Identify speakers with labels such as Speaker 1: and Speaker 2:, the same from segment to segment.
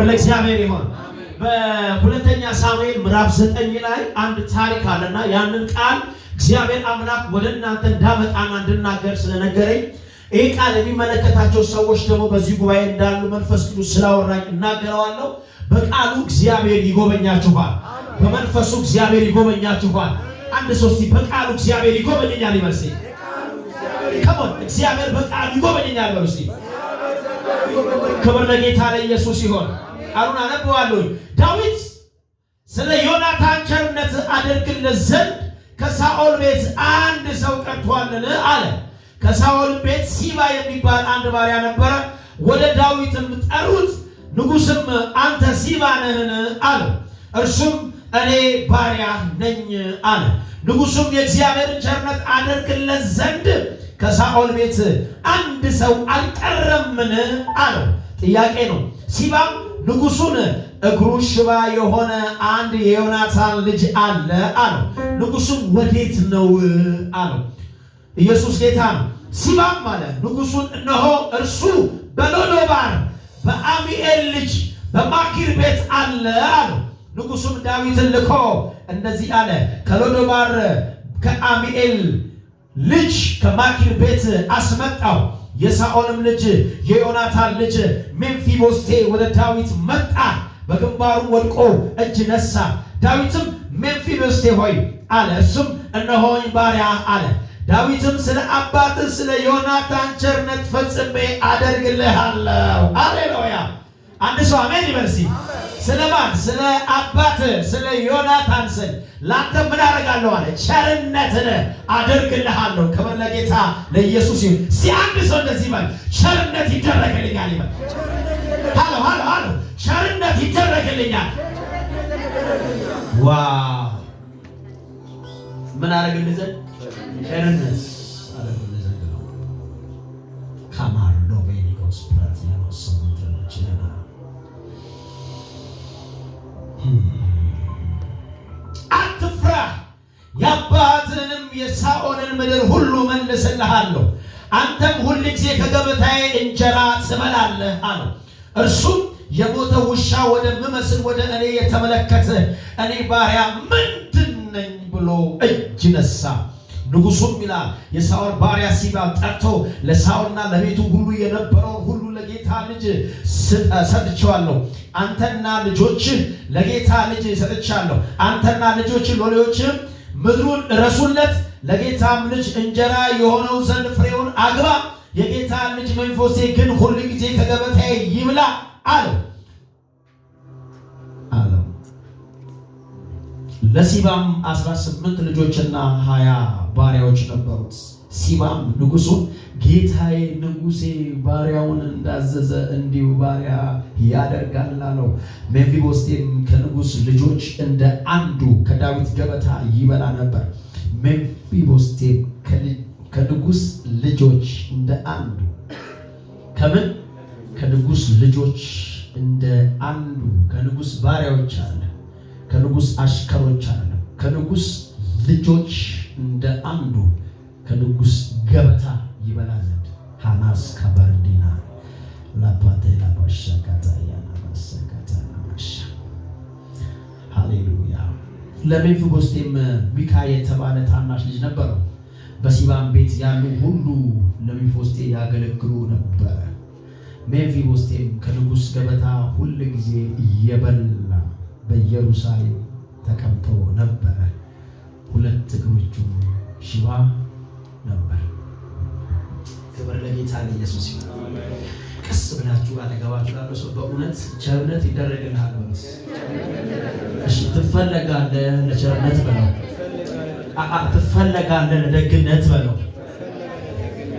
Speaker 1: ለእግዚአብሔር ይሁን። በሁለተኛ ሳሙኤል ምዕራፍ 9 ላይ አንድ ታሪክ አለና ያንን ቃል እግዚአብሔር አምላክ ወደ እናንተ እንዳመጣና እንድናገር ስለነገረኝ ይህ ቃል የሚመለከታቸው ሰዎች ደግሞ በዚህ ጉባኤ እንዳሉ መንፈስ ቅዱስ ስላወራኝ እናገረዋለሁ። በቃሉ እግዚአብሔር ይጎበኛችኋል። በመንፈሱ እግዚአብሔር ይጎበኛችኋል። አንድ ሶስት በቃሉ እግዚአብሔር ይጎበኛል ይበል እስቲ። ከሞን እግዚአብሔር በቃሉ ይጎበኛል ይበል እስቲ። ክብር ለጌታ ለኢየሱስ ይሁን። ቃሉን አነበዋለሁ። ዳዊት ስለ ዮናታን ቸርነት አደርግለት ዘንድ ከሳኦል ቤት አንድ ሰው ቀርቷልን አለ። ከሳኦል ቤት ሲባ የሚባል አንድ ባሪያ ነበረ። ወደ ዳዊትም ጠሩት። ንጉሥም አንተ ሲባ ነህን አለው። እርሱም እኔ ባሪያ ነኝ አለ። ንጉሡም የእግዚአብሔርን ቸርነት አደርግለት ዘንድ ከሳኦል ቤት አንድ ሰው አልቀረምን አለው። ጥያቄ ነው። ሲባም ንጉሡን እግሩ ሽባ የሆነ አንድ የዮናታን ልጅ አለ አለው። ንጉሡም ወዴት ነው አለው። ኢየሱስ ጌታ ነው። ሲባም አለ ንጉሡን እነሆ እርሱ በሎዶባር በአሚኤል ልጅ በማኪር ቤት አለ አለው። ንጉሡም ዳዊትን ልኮ እንደዚህ አለ፣ ከሎዶባር ከአሚኤል ልጅ ከማኪር ቤት አስመጣው። የሳኦልም ልጅ የዮናታን ልጅ ሜምፊቦስቴ ወደ ዳዊት መጣ፣ በግንባሩም ወድቆ እጅ ነሳ። ዳዊትም ሜምፊቦስቴ ሆይ አለ። እርሱም እነሆኝ ባሪያ አለ። ዳዊትም ስለ አባትህ ስለ ዮናታን ቸርነት ፈጽሜ አደርግልሃለሁ። ሃሌሉያ! አንድ ሰው አሜን ይበል እስቲ። ስለማን? ስለ አባትህ ስለ ዮናታን ስል ላንተ ምን አደርጋለሁ አለ? ቸርነትን አደርግልሃለሁ። ክብር ለጌታ ለኢየሱስ ይሁን። አንድ ሰው እንደዚህ ይበል፣ ቸርነት ይደረግልኛል ይበል። ሃሎ ሃሎ ሃሎ! ቸርነት ይደረግልኛል። ዋው! ምን አደረግልህ ዘንድ? ቸርነት አደረግልህ ዘንድ ነው። ካማርዶ ቬኒጎስ ፕራቲያኖስ ሰሙትረችና አትፍራ፣ የአባትህንም የሳኦልን ምድር ሁሉ መልስልሃለሁ፣ አንተም ሁል ጊዜ ከገበታዬ እንጀራ ትበላለህ አለው። እርሱም የሞተ ውሻ ወደምመስል ወደ እኔ የተመለከተ እኔ ባሪያ ምንድን ነኝ ብሎ እጅ ነሳ። ንጉሡም ይላል የሳኦል ባሪያ ሲባን ጠርቶ ለሳኦልና ለቤቱ ሁሉ የነበረውን ሁሉ ለጌታ ልጅ ሰጥቼዋለሁ። አንተና ልጆችህ ለጌታ ልጅ ሰጥቻለሁ። አንተና ልጆችህ ሎሌዎችህም ምድሩን እረሱለት፣ ለጌታም ልጅ እንጀራ የሆነው ዘንድ ፍሬውን አግባ። የጌታ ልጅ ሜምፊቦስቴ ግን ሁል ጊዜ ከገበታዬ ይብላ አለው። ለሲባም 18 ልጆችና 20 ባሪያዎች ነበሩት። ሲባም ንጉሡን ጌታዬ ንጉሴ ባሪያውን እንዳዘዘ እንዲሁ ባሪያ ያደርጋል አለው። ሜምፊቦስቴም ከንጉሥ ልጆች እንደ አንዱ ከዳዊት ገበታ ይበላ ነበር። ሜምፊቦስቴም ከንጉሥ ልጆች እንደ አንዱ ከምን? ከንጉሥ ልጆች እንደ አንዱ ከንጉሥ ባሪያዎች አለ፣ ከንጉሥ አሽከሮች አለ፣ ከንጉሥ ልጆች እንደ አንዱ ከንጉሥ ገበታ ይበላ ዘንድ ሃናስ ካበርዲና ላፓቴ ላባሻካታ ያናባሰካታ ናማሻ። ሃሌሉያ! ለሜምፊቦስቴም ሚካ የተባለ ታናሽ ልጅ ነበረው። በሲባም ቤት ያሉ ሁሉ ለሜምፊቦስቴ ያገለግሉ ነበረ። ሜምፊቦስቴም ከንጉሥ ገበታ ሁል ጊዜ እየበላ በኢየሩሳሌም ተቀምጦ ነበረ። ሁለት እግሮቹም ሽባ ነበር። ክብር ለጌታ ለኢየሱስ ይሁን። ቀስ ብላችሁ አጠገባችሁ ላለው ሰው በእውነት ቸርነት ይደረግልሃል በሉት። እሺ፣ ትፈለጋለህ ለቸርነት በለው። ትፈለጋለህ ለደግነት በለው።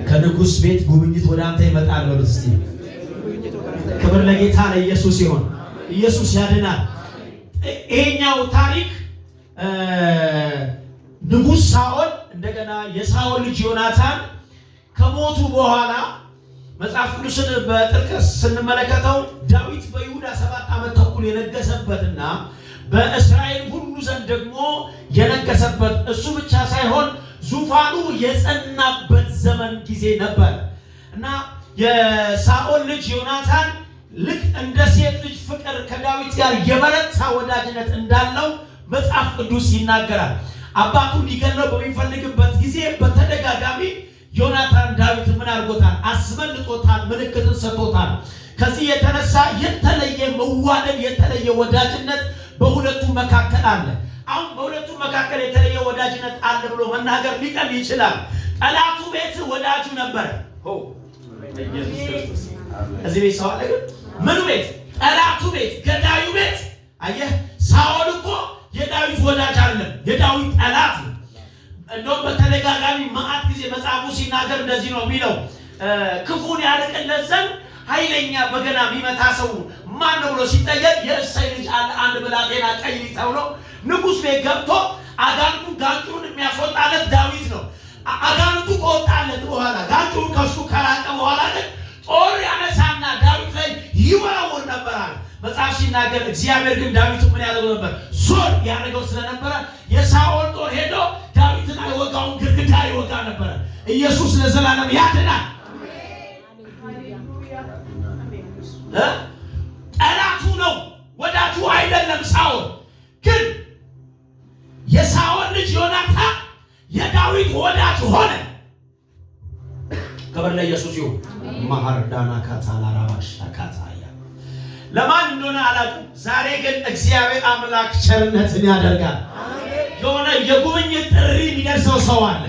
Speaker 1: ከንጉሥ ቤት ጉብኝት ወደ አንተ ይመጣል በሉት እስቲ። ክብር ለጌታ ለኢየሱስ ይሁን። ኢየሱስ ያድናል። ይሄኛው ታሪክ ንጉሥ ሳኦል እንደገና የሳኦል ልጅ ዮናታን ከሞቱ በኋላ መጽሐፍ ቅዱስን በጥልቀት ስንመለከተው ዳዊት በይሁዳ 7 ዓመት ተኩል የነገሰበትና በእስራኤል ሁሉ ዘንድ ደግሞ የነገሰበት እሱ ብቻ ሳይሆን ዙፋኑ የጸናበት ዘመን ጊዜ ነበር እና የሳኦል ልጅ ዮናታን ልክ እንደ ሴት ልጅ ፍቅር ከዳዊት ጋር የበረታ ወዳጅነት እንዳለው መጽሐፍ ቅዱስ ይናገራል። አባቱ ሊገለው በሚፈልግበት ጊዜ በተደጋጋሚ ዮናታን ዳዊት ምን አድርጎታል? አስመልጦታል፣ ምልክትን ሰጥቶታል። ከዚህ የተነሳ የተለየ መዋደድ የተለየ ወዳጅነት በሁለቱ መካከል አለ። አሁን በሁለቱ መካከል የተለየ ወዳጅነት አለ ብሎ መናገር ሊቀል ይችላል። ጠላቱ ቤት ወዳጁ ነበረ። እዚህ ቤት ሰው አለ። ምን ቤት? ጠላቱ ቤት፣ ገዳዩ ቤት። አየህ፣ ሳኦል እኮ የዳዊት ወዳጅ አይደለም፣ የዳዊት ጠላት ነው። እንደውም በተደጋጋሚ መዓት ጊዜ መጽሐፉ ሲናገር እንደዚህ ነው የሚለው፣ ክፉን ያርቅለት ዘንድ ኃይለኛ በገና የሚመታ ሰው ማን ነው ብሎ ሲጠየቅ የእሴይ ልጅ አለ አንድ ብላቴና ቀይ ተብሎ ንጉሥ ቤት ገብቶ አጋንቱ ጋንቱን የሚያስወጣለት ዳዊት ነው። አጋንቱ ከወጣለት በኋላ ጋንቱን ከሱ ከራቀ በኋላ ግን ጦር ያነሳና ዳዊት ላይ ይወረውር ነበር አለ መጽሐፍ ሲናገር። እግዚአብሔር ግን ዳዊት ምን ያደርገው ነበር? ዞር ያደርገው ስለነበረ የሳኦል ጦር ሄዶ ዳዊትን አይወጋውን ግድግዳ ይወጋ ነበር። ኢየሱስ ለዘላለም ያድናል። ጠላቱ ነው፣ ወዳጁ አይደለም። ሳኦል ግን የሳኦል ልጅ ዮናታን የዳዊት ወዳጅ ሆነ። ክብር ለኢየሱስ ይሁን። ማሃርዳና ካታላራባሽ ካታያ ለማን እንደሆነ አላውቅም። ዛሬ ግን እግዚአብሔር አምላክ ቸርነትን ያደርጋል። የሆነ የጉብኝት ጥሪ የሚደርሰው ሰው አለ።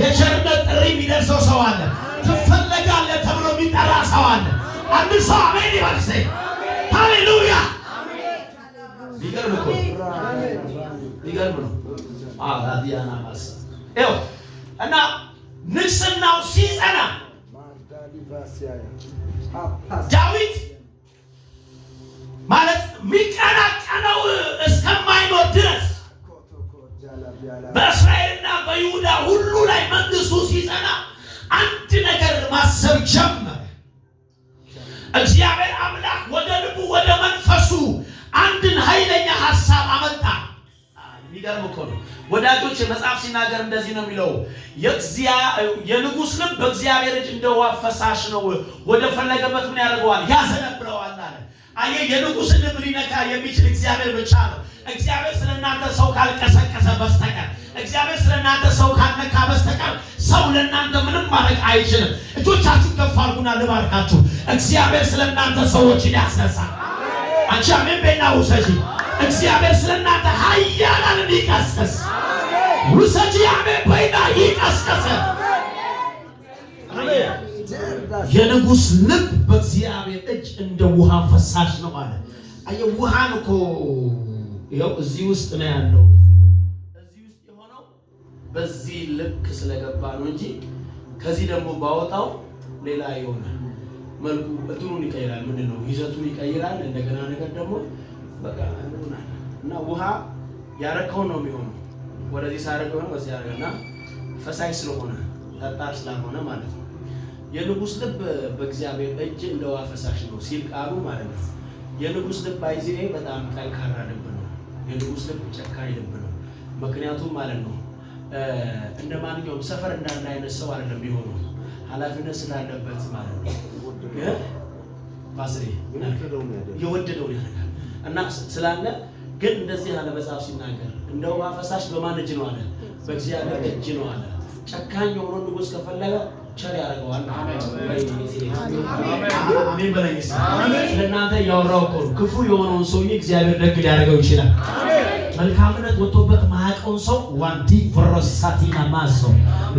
Speaker 1: የቸርነት ጥሪ የሚደርሰው ሰው አለ። ትፈለጋለህ ተብሎ የሚጠራ ሰው አለ። አንድ ሰው አሜን ይበል። ሃሌሉያ! ቢገርም ነው። አዲያና ማስ እና ንግስናው ሲጸና ዳዊት ማለት የሚቀናቀነው እስከማይኖር ድረስ በእስራኤልና በይሁዳ ሁሉ ላይ መንግስቱ ሲጸና አንድ ነገር ማሰብ ጀመረ። እግዚአብሔር አምላክ ወደ ልቡ ወደ መንፈሱ አንድን ኃይለኛ ሐሳብ አመጣ። የሚገርም እኮ ነው ወዳጆች። መጽሐፍ ሲናገር እንደዚህ ነው የሚለው፣ የንጉሥ ልብ በእግዚአብሔር እጅ እንደ ውሃ ፈሳሽ ነው፣ ወደ ፈለገበት ምን ያደርገዋል? ያዘነብለዋል አለ። አየህ፣ የንጉሥን ልብ ሊነካ የሚችል እግዚአብሔር ብቻ ነው። እግዚአብሔር ስለእናንተ ሰው ካልቀሰቀሰ በስተቀር፣ እግዚአብሔር ስለእናንተ ሰው ካልነካ በስተቀር ሰው ለእናንተ ምንም ማድረግ አይችልም። እጆቻችሁ ከፍ አድርጉና ልባርካችሁ። እግዚአብሔር ስለእናንተ ሰዎችን ያስነሳል። አንቺ አሜን በይና ውሰጂ። እግዚአብሔር ስለእናንተ ኃያላንን ይቀስቅስ። ውሰጂ አሜን በይና ይቀስቅስ። የንጉሥ ልብ በእግዚአብሔር እጅ እንደ ውሃ ፈሳሽ ነው ማለት። አየህ፣ ውሃን እኮ ይኸው እዚህ ውስጥ ነው ያለው። እዚህ ውስጥ የሆነው በዚህ ልክ ስለገባ ነው እንጂ ከዚህ ደግሞ ባወጣው ሌላ ይሆናል። መልኩ እንትኑን ይቀይራል። ምንድነው? ይዘቱን ይቀይራል። እንደገና ነገር ደግሞ በቃ እና ውሃ ያረከው ነው የሚሆነው። ወደዚህ ሳረከው ነው በዚህ ያረጋና ፈሳሽ ስለሆነ ጠጣር ስላልሆነ ማለት ነው። የንጉሥ ልብ በእግዚአብሔር እጅ እንደ ውሃ ፈሳሽ ነው ሲል ቃሉ ማለት ነው። የንጉሥ ልብ አይዜ በጣም ጠንካራ ልብ ነው። የንጉሥ ልብ ጨካኝ ልብ ነው። ምክንያቱም ማለት ነው እንደ ማንኛውም ሰፈር እንዳለ አይነት ሰው አይደለም የሚሆነው፣ ኃላፊነት ስላለበት ማለት ነው። ባስሪ የወደደውን ያደርጋል እና ስላለ ግን እንደዚህ ያለ መጽሐፍ ሲናገር እንደ ውሃ ፈሳሽ በማን እጅ ነው አለ? በእግዚአብሔር እጅ ነው አለ። ጨካኝ የሆነው ንጉሥ ከፈለገ ቸር ያደርገዋል። አሜን በለኝ። ስለእናንተ እያወራሁ እኮ ነው። ክፉ የሆነውን ሰውዬ እግዚአብሔር ደግ ሊያደርገው ይችላል። መልካምነት ወጥቶበት ማያውቀውን ሰው ዋንቲ ፍሮሳቲና ማሶ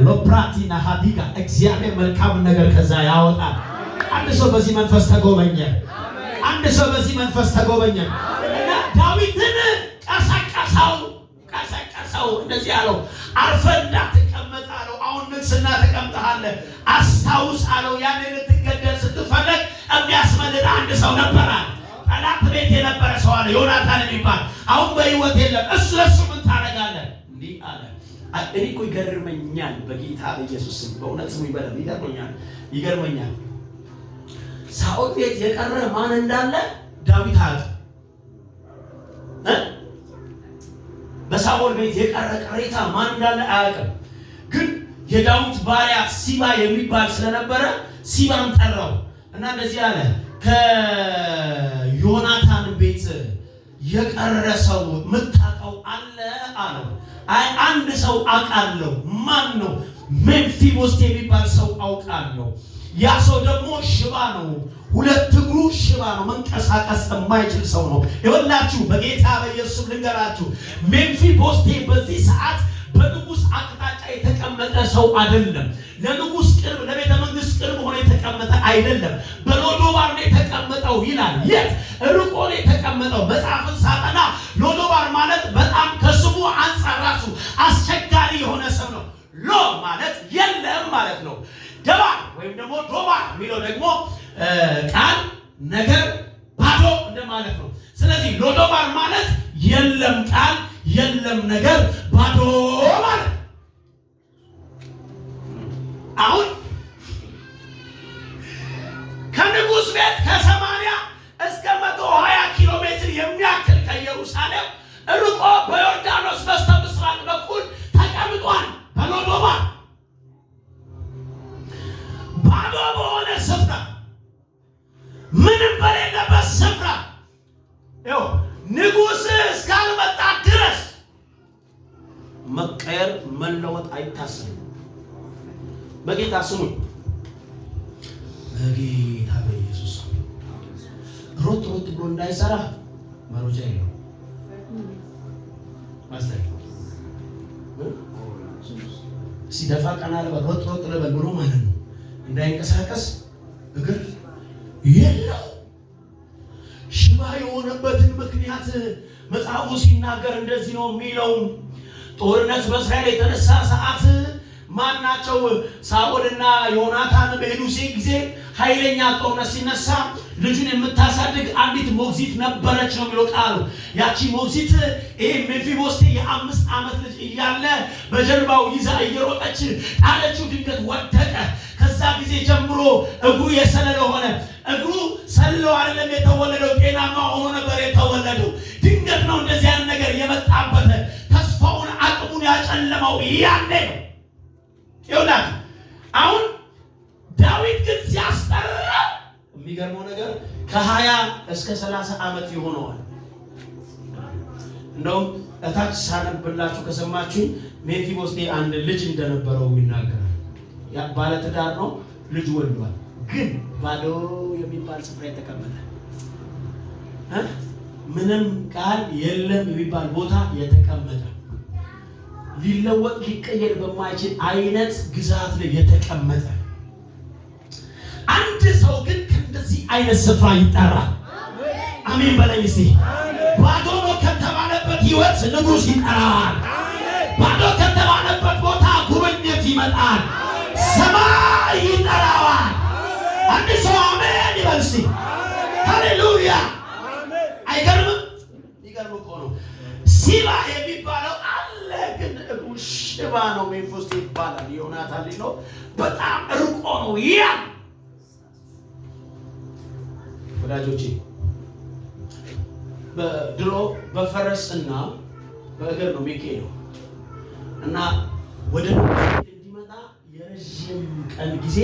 Speaker 1: ሎፕራቲና ሀዲጋ እግዚአብሔር መልካምን ነገር ከዛ ያወጣል። አንድ ሰው በዚህ መንፈስ ተጎበኘ። አንድ ሰው በዚህ መንፈስ ተጎበኘ እና ዳዊትን ቀሰቀሰው። እንደዚህ አለው፣ አርፈህ እንዳትቀመጥ አለው። አሁን ንግስና ተቀምጠሃል፣ አስታውስ አለው። ያኔ ልትገደል ስትፈለግ የሚያስመልጥ አንድ ሰው ነበረ። ጠላት ቤት የነበረ ሰው አለ፣ ዮናታን የሚባል አሁን በሕይወት የለም። እሱ ለሱ ምን ታደርጋለህ? እንዲህ አለ። እኔ እኮ ይገርመኛል፣ በጌታ በኢየሱስ ስም በእውነት ስሙ ይበላል። ይገርመኛል። ሳኦል ቤት የቀረ ማን እንዳለ ዳዊት አያውቅም። በሳኦል ቤት የቀረ ቅሬታ ማን እንዳለ አያውቅም። ግን የዳዊት ባሪያ ሲባ የሚባል ስለነበረ ሲባን ጠራው እና እንደዚህ አለ፣ ከዮናታን ቤት የቀረሰው ምታቀው አለ አለው። አይ አንድ ሰው አውቃለሁ። ማን ነው? ሜምፊቦስቴ የሚባል ሰው አውቃለሁ። ያ ሰው ደግሞ ሽባ ነው። ሁለት እግሩ ሽባ ነው። መንቀሳቀስ የማይችል ሰው ነው። ይኸውላችሁ በጌታ በኢየሱስ ልንገራችሁ፣ ሜምፊቦስቴ በዚህ ሰዓት በንጉስ አቅጣጫ የተቀመጠ ሰው አይደለም። ለንጉስ ቅርብ፣ ለቤተ መንግስት ቅርብ ሆኖ የተቀመጠ አይደለም። በሎዶባር ነው የተቀመጠው ይላል። የት? ርቆ ነው የተቀመጠው። መጽሐፍን ሳጠና ሎዶባር ማለት በጣም ከስሙ አንጻር ራሱ አስቸጋሪ የሆነ ሰው ነው። ሎ ማለት የለም ማለት ነው። ደባር ወይም ደግሞ ዶባር የሚለው ደግሞ ቃል ነገር ባዶ እንደማለት ነው። ስለዚህ ሎዶባር ማለት የለም ቃል፣ የለም ነገር፣ ባዶ ማለት። አሁን ከንጉስ ቤት ከ80 እስከ 120 ኪሎ ሜትር የሚያክል ከኢየሩሳሌም ርቆ በዮርዳኖስ በስተ ምስራቅ በኩል ተቀምጧል። በሎዶባር ባዶ በሆነ ስፍራ፣ ምንም በሌለበት ስፍራ ይኸው ንጉስ እስካልመጣ ድረስ መቀየር መለወጥ አይታሰብም። በጌታ ስሙኝ፣ በጌታ በኢየሱስ ሮጥ ብሎ እንዳይሰራ መሮጫ የለው ማስተር ሲደፋ ቀና ለበል ሮጥ ለበል ብሎ ማለት ነው። እንዳይንቀሳቀስ እግር የለው። ሽባ የሆነበትን ምክንያት መጽሐፉ ሲናገር እንደዚህ ነው የሚለው። ጦርነት በእስራኤል የተነሳ ሰዓት ማናቸው? ሳኦልና ዮናታን በሄዱ ጊዜ ኃይለኛ ጦርነት ሲነሳ ልጁን የምታሳድግ አንዲት ሞግዚት ነበረች ነው የሚለው ቃሉ። ያቺ ሞግዚት ይሄ ሜምፊቦስቴ የ5 ዓመት ልጅ እያለ በጀርባው ይዛ እየሮጠች ጣለችው። ድንገት ወደቀ። ከዛ ጊዜ ጀምሮ እግሩ የሰለለ ሆነ። እግሩ ሰልለው አይደለም የተወለደው፣ ጤናማ ሆኖ ነበር የተወለደው። ድንገት ነው እንደዚህ አይነት ነገር የመጣበት። ተስፋውን አቅሙን ያጨለመው ያኔ ነው። ይውላል አሁን ዳዊት ግን ሲያስጠራ የሚገርመው ነገር ከ20 እስከ 30 ዓመት ይሆነዋል። እንደውም እታች ሳነብላችሁ ከሰማችሁ ሜምፊቦስቴ አንድ ልጅ እንደነበረው ይናገራል። ያ ባለ ትዳር ነው፣ ልጅ ወልዷል። ግን ባዶ የሚባል ስፍራ የተቀመጠ ምንም ቃል የለም የሚባል ቦታ የተቀመጠ ሊለወጥ ሊቀየር በማይችል አይነት ግዛት ላይ የተቀመጠ አንድ ሰው ግን ከእንደዚህ አይነት ስፍራ ይጠራል። አሜን በለኝ እስቲ። ባዶ ነው ከተባለበት ህይወት ንጉስ ይጠራል። ባዶ ከተባለበት ቦታ ጉብኝት ይመጣል። ሰማይ ይጠራዋል። አንድ ሰው አሜን ይበል እስቲ። ሃሌሉያ! አይገርምም? ይገርም እኮ ነው። ሲባ የሚባለው አለ፣ ግን እግሩ ሽባ ነው። ሜምፊቦስቴ ይባላል። ዮናታን ልጅ ነው። በጣም ርቆ ነው። ያ ወዳጆቼ በድሮ በፈረስና በእግር ነው የሚሄደው እና ወደ እንዲመጣ የረጅም ቀን ጊዜ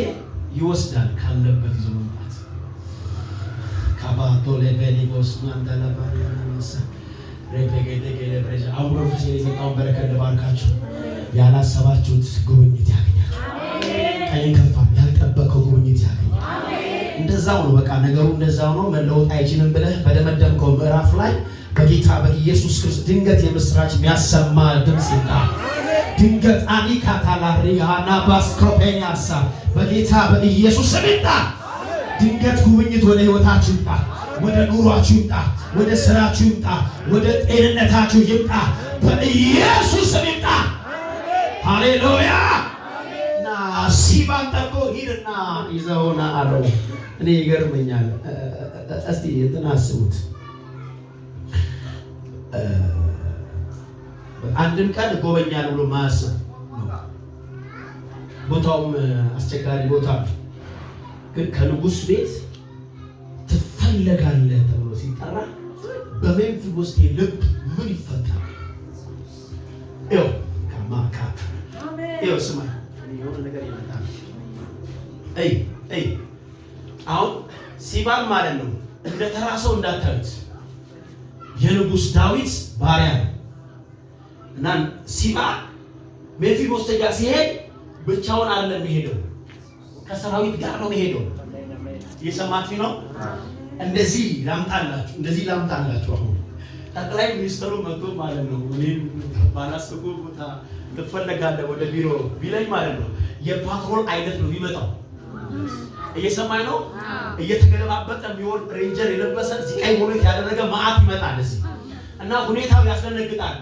Speaker 1: ይወስዳል። ካለበት ይዞ መምጣት ካባቶ ለቬሊቦስ ማንዳላባሪያናስ ረበገደገለ ብረጃ አውሮፍስ የመጣውን በረከት ባርካችሁ ያላሰባችሁት ጉብኝት ያገኛችሁ። ቀኝ ከፋ ያልጠበቀው ጉብኝት ያገኛችሁ። እንደዛው ነው። በቃ ነገሩ እንደዛው ነው። መለወጥ አይችልም ብለህ በደመደምከው ምዕራፍ ላይ በጌታ በኢየሱስ ክርስቶስ ድንገት የምስራች የሚያሰማ ድምጽ ይጣ። ድንገት አኒካታላሪ ሃና ባስኮፔኛሳ በጌታ በኢየሱስ ስም ይጣ። ድንገት ጉብኝት ወደ ህይወታችሁ ይጣ፣ ወደ ኑሯችሁ ይጣ፣ ወደ ስራችሁ ይጣ፣ ወደ ጤንነታችሁ ይጣ። በኢየሱስ ስም ይጣ። ሃሌሉያ! እና ሲባን ጠርቶ ሂድና ይዘውና አለው። እኔ ይገርመኛል። እስቲ እንትን አስቡት። አንድም ቀን ጎበኛል ብሎ ማሰብ ነው። ቦታውም አስቸጋሪ ቦታ ግን ከንጉስ ቤት ትፈለጋለህ ተብሎ ሲጠራ በሜምፊቦስቴ ልብ ምን ይፈጠራል? ይኸው ከማካ ይኸው ስማ የሆነ ነገር ይመጣል። አሁን ሲባል ማለት ነው እንደ ተራ ሰው እንዳታዩት። የንጉስ የንጉሥ ዳዊት ባሪያ ነው እና ሲባ ሜምፊቦስቴ ጋር ሲሄድ ብቻውን አይደለም የሚሄደው፣ ከሰራዊት ጋር ነው የሚሄደው። እየሰማችሁ ነው? እንደዚህ ላምጣላችሁ አሁን ጠቅላይ ሚኒስትሩ መጥቶ ማለት ነው እኔ ባላስቆ ቦታ ትፈለጋለህ ወደ ቢሮ ቢለኝ ማለት ነው የፓትሮል አይነት ነው የሚመጣው። እየሰማኝ ነው? እየተገለባበጠ የሚወርድ ሬንጀር የለበሰ እዚህ ቀይ ሆኖ ያደረገ ማአት ይመጣል እዚህ እና ሁኔታው ያስደነግጣል።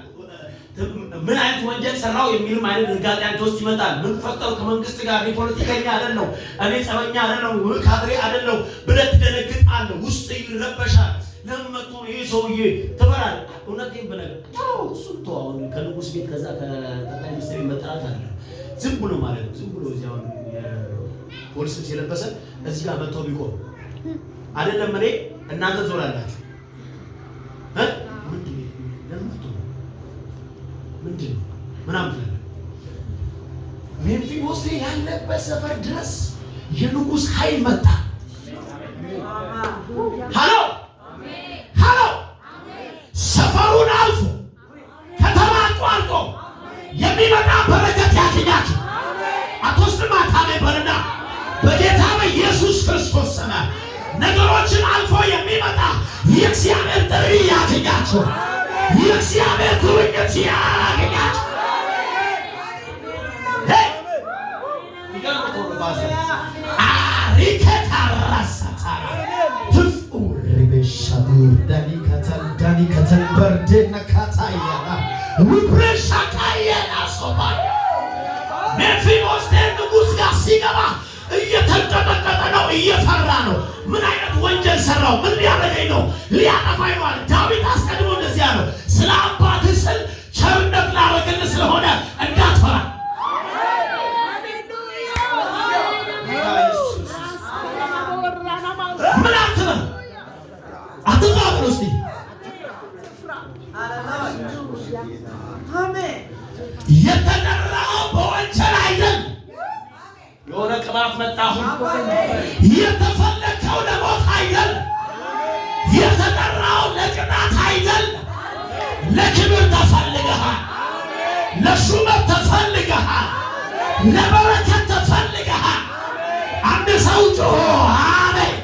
Speaker 1: ምን አይነት ወንጀል ሰራው የሚልም አይነት ድንጋጤያቸው ውስጥ ይመጣል። ምን ፈጠሩ ከመንግስት ጋር እኔ ፖለቲከኛ አይደለሁ፣ እኔ ጸበኛ አይደለሁ፣ ካድሬ አይደለሁ ብለህ ትደነግጣለህ። ውስጥ ይረበሻል። ለምን መጥቶ ይሄ ሰውዬ ትበላለህ። እውነቴን ብለህ ታው እሱን ተው። አሁን ከንጉስ ቤት ከዛ ከጠቅላይ ሚኒስትር መጣላት አለ ዝም ብሎ ማለት ነው። ዝም ብሎ እዚያው ፖሊስ የለበሰ እዚህ ጋር መጥቶ ቢቆም አይደለም እኔ እናንተ ትዞራላችሁ ምንድን ነው ምናምን ሜምፊቦስቴ ያለበት ሰፈር ድረስ የንጉሥ ኃይል መጣ። ሃሎ ሰፈሩን አልፎ ከተማ አቋርጦ የሚመጣ በረከት ያገኛችሁ አቶስማ ታበልና በጌታ በኢየሱስ ክርስቶስ ስም ነገሮችን አልፎ የሚመጣ የእግዚአብሔር ጥሪ ያገኛችሁ፣ የእግዚአብሔር ጉብኝት ያገኛችሁ። ሜምፊቦስቴ ንጉሥ ጋር ሲገባ እየተንቀጠቀጠ ነው፣ እየፈራ ነው። ምን አይነት ወንጀል ሰራው? ምን ሊያደርገኝ ነው? ሊያጠፋኝ ነው አለ። ዳዊት አስቀድሞ እንደዚያ ነው፣ ስለ አባትህ ስል ቸርነት ላደርግልህ ስለሆነ እንዳትፈራ። ምን አትበል አትፍራ ብሎ እስቲ የተጠራው በወንጀል አይደል። የሆነ ቅባት መጣሁ። የተፈለከው ለሞት አይደል። የተጠራው ለቅጣት አይደል። ለክብር ተፈልገሃል፣ ለሹመት ተፈልገሃል፣ ለበረከት ተፈልገሃል። አንድ ሰው ጮሆ አሜን።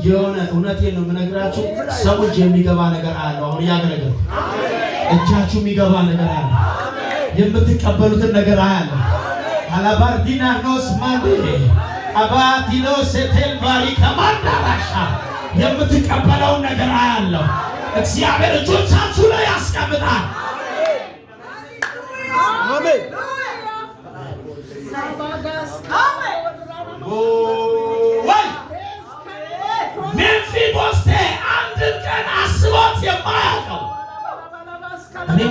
Speaker 1: የሆነ እውነቴን ነው የምነግራችሁ። ሰዎች የሚገባ ነገር አለ። አሁን እያገለገልኩ እጃችሁ የሚገባ ነገር አለ። የምትቀበሉትን ነገር አለ። አላባርዲና ኖስ ማንዴ አባቲሎ ሴቴል ባሪ ከማዳራሻ የምትቀበለውን ነገር አለ። እግዚአብሔር እጆቻችሁ ላይ ያስቀምጣል። አሜን። ሜምፊቦስቴ አንድ ቀን አስቦት የማያውቀው እኔ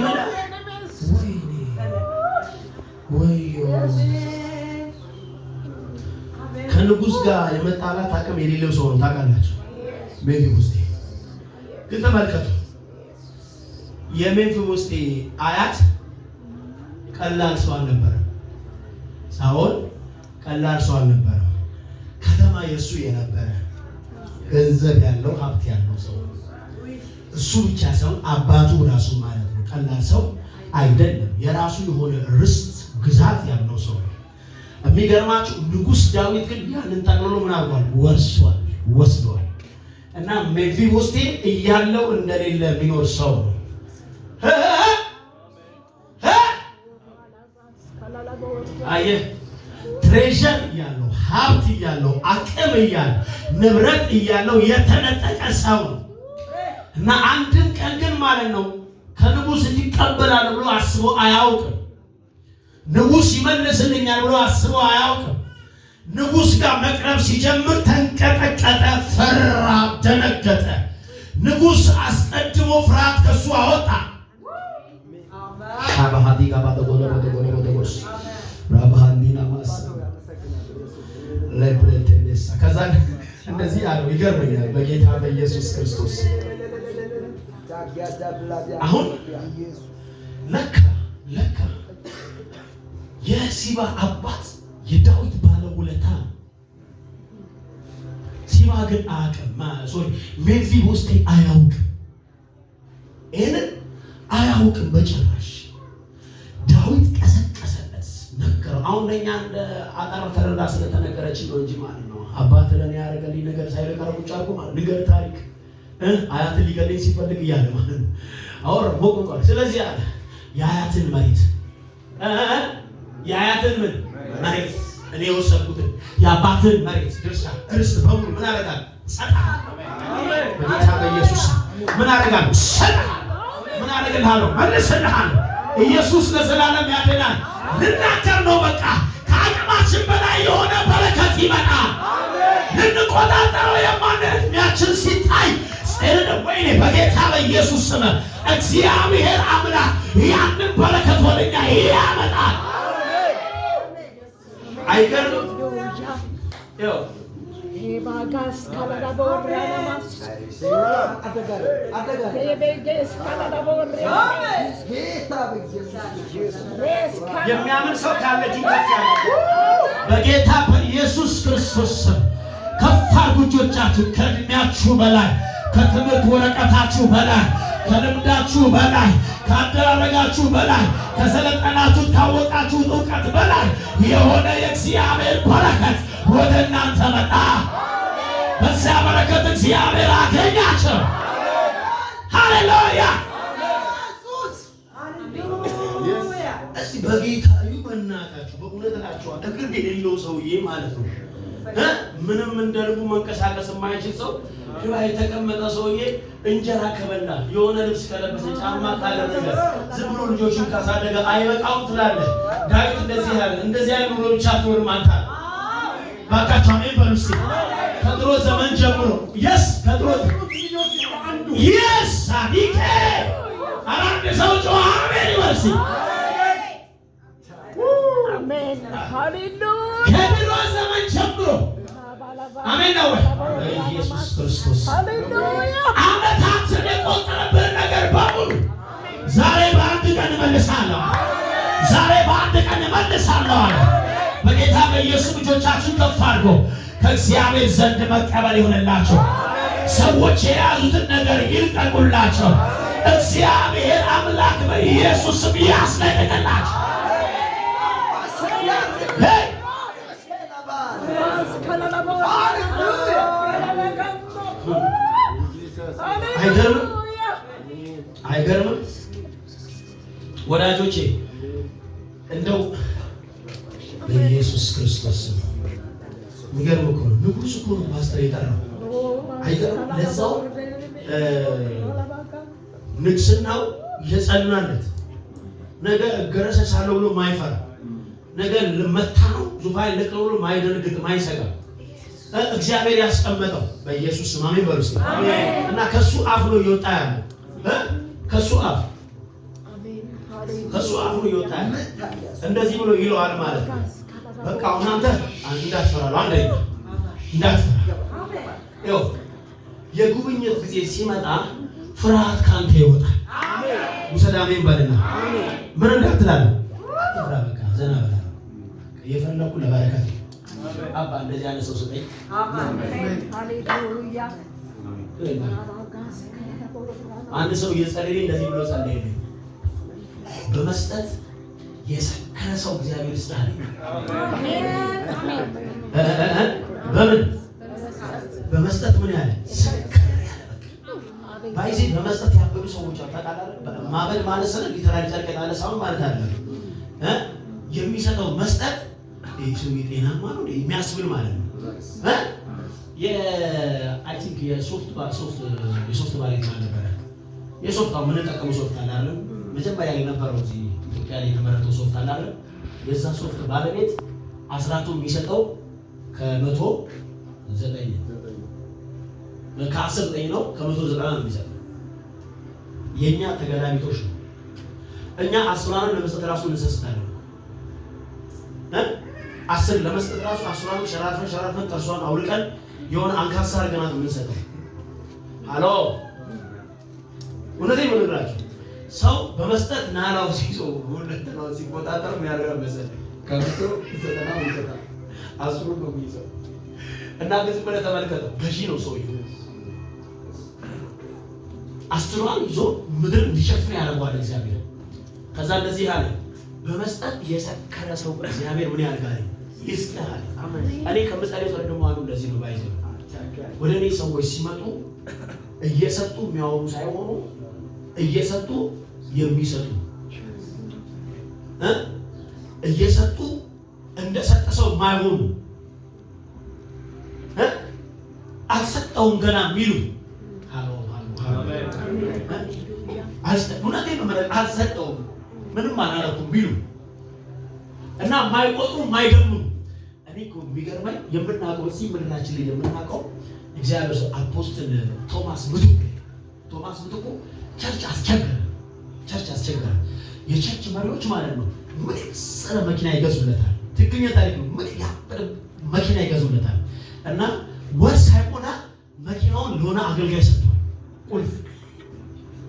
Speaker 1: ከንጉሥ ጋር የመጣላት አቅም የሌለው ሰው ነው። ታውቃላችሁ ሜምፊቦስቴ ግን ተመልከቱ፣ የሜምፊቦስቴ አያት ቀላል ሰው አልነበረም። ሳኦል ቀላል ሰው አልነበረም። ከተማ የእሱ የነበረ ገንዘብ ያለው ሀብት ያለው ሰው እሱ ብቻ ሳይሆን አባቱ ራሱ ማለት ነው። ቀላል ሰው አይደለም። የራሱ የሆነ ርስት ግዛት ያለው ሰው ነው። የሚገርማችሁ ንጉሥ ዳዊት ግን ያንን ጠቅልሎ ምን አድርጓል? ወስዷል። እና ሜምፊቦስቴ እያለው እንደሌለ የሚኖር ሰው ነው። አየህ፣ ትሬዠር እያለው ሀብት እያለው አቅም እያለው ንብረት እያለው የተነጠቀ ሰው ነው። እና አንድም ቀን ግን ማለት ነው ከንጉሥ እንዲቀበላል ብሎ አስቦ አያውቅም። ንጉሥ ይመልስልኛል ብሎ አስቦ አያውቅም። ንጉሥ ጋር መቅረብ ሲጀምር ተንቀጠቀጠ፣ ፈራ፣ ደነገጠ። ንጉሥ አስቀድሞ ፍርሃት ከሱ አወጣ። ሻባሃዲ ጋባ ተጎለ ራባሃንዲና ማስ ለብረተነሳ ከዛ እንደዚህ አለው። ይገርመኛል በጌታ በኢየሱስ ክርስቶስ። አሁን ለካ የሲባ አባት የዳዊት ባለውለታ ነው። ሲባ ግን አያውቅም። ሜምፊቦስቴ አያውቅም። ይህንን አያውቅም በጭራሽ። ዳዊት ቀሰቀሰለት፣ ነገረው። አሁን ለእኛ እንደ አጣር ተረዳ ስለተነገረች ነው እንጂ ማለት ነው። አባት ለእኔ ያደረገልኝ ነገር ሳይለቀረ ቁጭ አልኩ ማለት ንገር ታሪክ አያትን ሊገለኝ ሲፈልግ እያለ ማለት ነው። አወር ሞቆቋል። ስለዚህ አለ የአያትን መሬት የአያትን መሬት እኔ የወሰድኩትን የአባትን መሬት ድርሻ ርስት በሙሉ ምን አደርጋለሁ? እሰጥሃለሁ። በጌታ በኢየሱስ ምን አደርጋለሁ? እሰጥሃለሁ። ምን አደርግልሃለሁ? መልስልሃለሁ። ኢየሱስ ለዘላለም ያድናል። ልናገር ነው በቃ። ከአቅማችን በላይ የሆነ በረከት ይመጣል። ልንቆጣጠረው የማንችል እድሜያችን ሲታይ ወይኔ በጌታ በኢየሱስ ስም እግዚአብሔር አምላክ ያንን በረከት ወደኛ ያመጣል። አይገርምም? ያው
Speaker 2: ባጋስ ካላዳ ቦራናማስ የቤጌስ ካላዳ ቦራናማስ
Speaker 1: የሚያምን ሰው ካለ ጅንካት ያለ በጌታ በኢየሱስ ክርስቶስ ስም ከፍ አድርጉ እጆቻችሁ። ከእድሜያችሁ በላይ፣ ከትምህርት ወረቀታችሁ በላይ፣ ከልምዳችሁ በላይ፣ ካደራረጋችሁ በላይ፣ ከሰለጠናችሁት ካወቃችሁት እውቀት በላይ የሆነ የእግዚአብሔር በረከት ወደ እናንተ መጣ። በዚያ በረከት እግዚአብሔር አገኛቸው። ሃሌሉያ! እስቲ በጌታ በእናታችሁ በእውነት እላችኋለሁ እግር የሌለው ሰውዬ ማለት ነው ምንም እንደ ልቡ መንቀሳቀስ የማይችል ሰው ሽባ የተቀመጠ ሰውዬ እንጀራ ከበላ የሆነ ልብስ ከለበሰ ጫማ ካደረገ ዝም ብሎ ልጆችን ካሳደገ አይበቃውም ትላለህ። ዳዊት እንደዚህ ያለ እንደዚህ አይነት ኑሮ ብቻ ትኖርም አንተ ባካችሁ አሜን በሉ እስቲ። ከድሮ ዘመን ጀምሮ ከድሮ ሳዲቄ አራንድ ሰው ጮኸ አሜን ይበል እስቲ።
Speaker 2: አሜን ሃሌሉያ።
Speaker 1: ከድሮ ዘመን ጀምሮ አሜን ነው ኢየሱስ ክርስቶስ
Speaker 2: ሃሌሉያ።
Speaker 1: ዓመታትን የቆጠረብን ነገር በሙሉ ዛሬ በአንድ ቀን እመልሳለሁ። ዛሬ በአንድ ቀን እመልሳለሁ አለ። በጌታ በኢየሱስ ልጆቻችን ከፍ አድርጎ ከእግዚአብሔር ዘንድ መቀበል ይሆንላቸው። ሰዎች የያዙትን ነገር ይልቀቁላቸው። እግዚአብሔር አምላክ በኢየሱስ ስም ያስለቅቅላቸው። አይገርምም? ወዳጆቼ እንደው በኢየሱስ ክርስቶስ የሚገርም እኮ ነው። ንጉሥ እኮ ነው ፓስተር የጠራው። አይገርም? ለዛው ንግስናው የጸናለት ነገ እገረሰሳለሁ ብሎ ማይፈራ ነገ ልመታ ነው ዙፋን ልቀው ብሎ ማይደነግጥ ማይሰጋ እግዚአብሔር ያስቀመጠው በኢየሱስ ስም አሜን በሉ። እና ከሱ አፍ ነው እየወጣ ያለው ከሱ አፍ ነው እየወጣ ያለው። እንደዚህ ብሎ ይለዋል ማለት ነው። በቃ አሁን አንተ እንዳትፈራ፣ አንደኛ እንዳትፈራ። ይኸው የጉብኝት ጊዜ ሲመጣ ፍርሃት ካንተ ይወጣል። ውሰድ አሜን በልና ምን እንዳትላለህ ፍራ። በቃ ዘና በላ የፈለኩ ለበረከት አባ እንደዚህ አይነት ሰው ስጠኝ።
Speaker 2: ሃሌሉያ።
Speaker 1: አንድ ሰው እየጸለየ እንደዚህ ብሎ ጸለየልኝ። በመስጠት የሰከረ ሰው እግዚአብሔር ይስጣል። በምን በመስጠት ምን ያለ ሰከረ ያለ በቃ ባይዚ በመስጠት ያበዱ ሰዎች አታውቃለህ። ማበድ ማለት ሰለ ሊተራሊ ጨርቅ ያለ ሰው ማለት አይደለም። የሚሰጠው መስጠት ሰው ጤናማ ነው የሚያስብል ማለት ነው። አይ ቲንክ የሶፍት ባሌት ማለት ነበር። የሶፍት ምን ተጠቀሙ ሶፍት አለ አይደል? መጀመሪያ የነበረው እዚህ ኢትዮጵያ ላይ የተመረጠው ሶፍት አለ አይደል? የዛ ሶፍት ባለቤት አስራቱ የሚሰጠው ከ109 ነው ከ190 ነው የሚሰጠው። የኛ ተገላቢጦሽ ነው። እኛ አስራን ለመስጠት ራሱ እንሰስታለን። 10 ለመስጠት ራሱ አስራን ሸራፈን ጥርሷን አውልቀን የሆነ አንካሳ አድርገናት የምንሰጠው። ሃሎ እውነቴን ነው የምነግራችሁ። ሰው በመስጠት ናላው ሲይዞ ሁለተናው ሲቆጣጠር የሚያደርገው መሰለኝ ከመቶ 90 ይሰጣል። 10 ነው የሚይዘው እና ከዚህ በላይ ተመልከተው ገዢ ነው ሰውዬው። 10ን ይዞ ምድር እንዲሸፍን ያደርገዋል እግዚአብሔር። ከዛ እንደዚህ ያለ በመስጠት የሰከረ ሰው እግዚአብሔር ምን ያደርጋል? ይስጣል። እኔ ከምጸልየው ሰው ደግሞ አንዱ እንደዚህ ነው ባይዘው ወደ እኔ ሰዎች ሲመጡ እየሰጡ የሚያወሩ ሳይሆኑ እየሰጡ የሚሰጡ እየሰጡ እንደሰጠ ሰው የማይሆኑ አልሰጠውም ገና የሚሉ አልሰጠውም ምንም አላደረኩም የሚሉ እና የማይቆጥሩ የማይገምኑ። እኔ እኮ የሚገርመኝ የምናውቀው እዚህ ምድራችን ላይ የምናውቀው እግዚአብሔር ሰው አፖስትል ቶማስ ምትኩ ቸርች አስቸገረ። የቸርች መሪዎች ማለት ነው ምን የመሰለ መኪና ይገዙለታል። ትክክለኛ ታሪክ ነው። ምን ያበደ መኪና ይገዙለታል እና ወር ሳይሞላ መኪናውን ለሆነ አገልጋይ ሰጥቷል ቁልፍ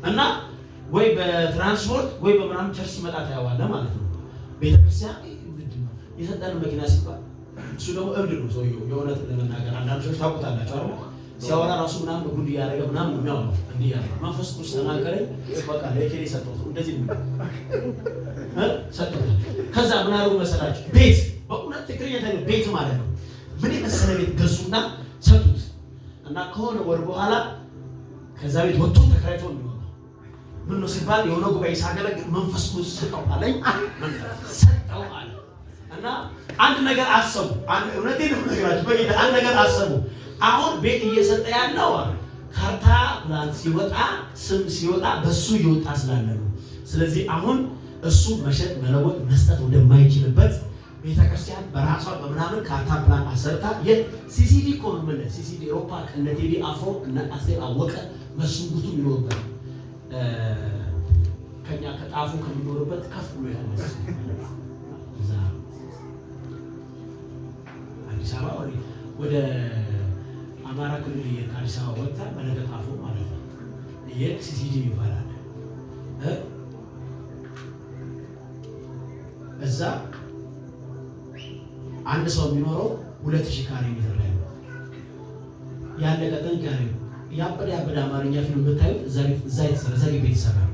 Speaker 1: እና ወይ በትራንስፖርት ወይ በምናምን ቸርች ሲመጣ ታያዋለህ ማለት ነው። ቤተክርስቲያን ምንድን ነው የሰጠን መኪና ሲባል እሱ ደግሞ እብድ ነው ሰውየው። የእውነት ለመናገር አንዳንድ ሰዎች ታውቁታላችሁ አይደል? ሲያወራ ራሱ ምናምን በጉድ እያደረገ ምናምን ነው የሚያወራው። እንዲህ ያለ መንፈስ ቅዱስ ተናገረኝ በቃ ለኬሌ ሰጠሁት እንደዚህ ነው ሰጠሁት። ከዛ ምን አደረጉ መሰላችሁ? ቤት በእውነት ትክክለኛ ቤት ማለት ነው ምን የመሰለ ቤት ገዙና ሰጡት እና ከሆነ ወር በኋላ ከዛ ቤት ወጥቶ ተከራይቶ ነው ምን ነው ሲባል የሆነ ጉባኤ ሳገለግል መንፈስ ቅዱስ ሰጠው አለኝ። ሰጠው አለ እና አንድ ነገር አሰቡ። እውነቴን ነው ነገራችሁ በጌታ አንድ ነገር አሰቡ። አሁን ቤት እየሰጠ ያለው ካርታ ፕላን ሲወጣ ስም ሲወጣ በሱ እየወጣ ስላለ ነው። ስለዚህ አሁን እሱ መሸጥ መለወጥ መስጠት ወደማይችልበት ቤተክርስቲያን በራሷ በምናምን ካርታ ፕላን አሰርታ የሲሲዲ ኮምብል ሲሲዲ ሮፓ እነ ቴዲ አፍሮ እነ አስቴር አወቀ መስንጉቱ ይኖርበት ከኛ ከጣፉ ከሚኖርበት ከፍ ብሎ ያለ እዛ አዲስ አበባ ወደ አማራ ክልል የአዲስ አበባ ወጣ በለገጣፎ ማለት ነው። የሲሲዲ ይባላል። እዛ አንድ ሰው የሚኖረው 2000 ካሬ ሜትር ላይ ነው። ያለቀ ጠንካራ ያበደ አማርኛ ፊልም ብታዩት እዛ የተሰራ ቤት ይሰራል።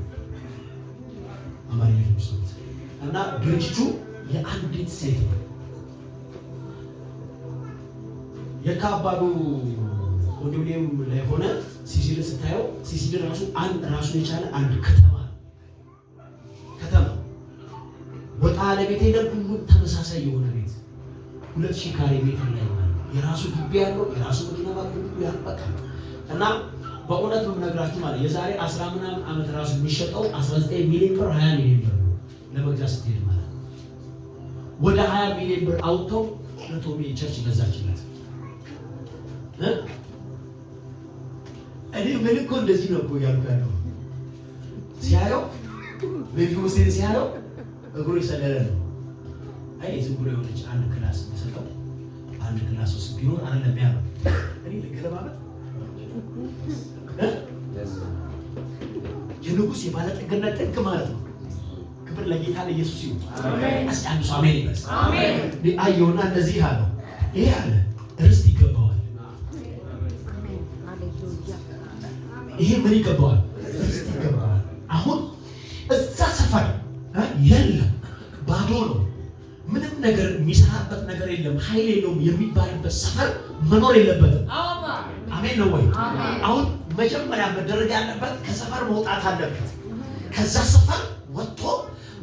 Speaker 1: አማርኛ ፊልም እና ድርጅቱ የአንዲት ሴት ነው። የካባዱ ኮንዶሚኒየም ላይ ሆነ ሲሲዲ ስታየው ሲሲዲ ራሱ የቻለ አንድ ከተማ ወጣ ለቤት የለም ሁሉ ተመሳሳይ የሆነ ቤት 2000 ካሬ ሜትር ላይ ማለት የራሱ ግቢ ያለው የራሱ መኪና ባለው ያበቃ እና በእውነት ነው የምነግራችሁ ማለት የዛሬ 10 ምናምን ዓመት ራሱ የሚሸጠው 19 ሚሊዮን ብር 20 ሚሊዮን ብር ለመግዛት ስትሄድ ማለት ወደ 20 ሚሊዮን ብር አውጥተው ለቶሚ ቸርች ገዛችለት። እኔ ምን እኮ እንደዚህ ነው እኮ ያልኩት ሲያየው በፊውሴን ሲያየው እግሩ ይሰለለ ነው። አይ ዝም ብሎ የሆነች አንድ ክላስ ተሰጠው። አንድ ክላስ ውስጥ ቢኖር አይደለም ያለው እኔ ለገለባበት የንጉስ የባለጠግነት ጥግ ማለት ነው። ክብር ለጌታ ለኢየሱስ ይሁን። አሜን። አስታን አሜን ይበል። አሜን። አየውና እንደዚህ አለው ይሄ አለ ርስት ይገባዋል። አሜን። ሃሌሉያ። ይሄ ምን ይገባዋል? ርስት ይገባዋል። አሁን እዛ ሰፈር የለም ባዶ ነው። ምንም ነገር የሚሰራበት ነገር የለም። ኃይል የለውም የሚባልበት ሰፈር መኖር የለበትም። አሜን ነው ወይ? አሁን መጀመሪያ መደረግ ያለበት ከሰፈር መውጣት አለበት። ከዛ ሰፈር ወጥቶ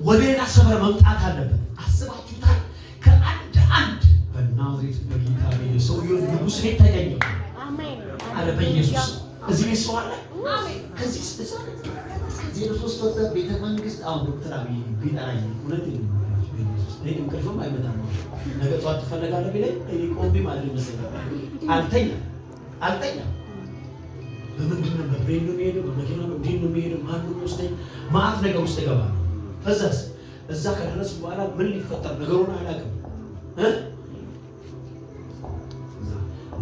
Speaker 1: ወደ ሌላ ሰፈር መምጣት አለበት። አስባችሁታል? ከአንድ በናዝሬት በጌታ በኢየሱስ ሰውየው ንጉሥ ቤት ተገኘ። አሜን አለ በኢየሱስ። እዚህ ቤት ሰው አለ። አሜን። ከዚህ ሶስት ወጣ ቤተ መንግስት አሁን ዶክተር አብይ ቢጠራኝ ሁለት እኔ እንቅልፍም አይመጣም። ነገ ጠዋት ትፈለጋለህ ቢለኝ እኔ ቆሜ ማለት ይመስላል አልተኛ በምንድን ነው በብሬን ነው የሚሄደው በመኪና ነው እንዴት ነው የሚሄደው ማን ነው የሚወስደኝ ማአት ነገር ውስጥ እገባለሁ። ከዛስ እዛ ከደረስ በኋላ ምን ሊፈጠር ነገሩን አላውቅም።